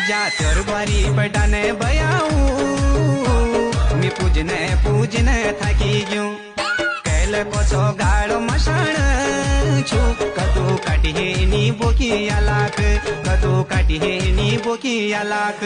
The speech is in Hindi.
जा चोरबारी पटाने बयाऊ मी पूजने थाकी गयो कैल पछो गाड़ो मशाण छु कदू काटी नी बोकी आलाक कदू काटी नी बोकी आलाक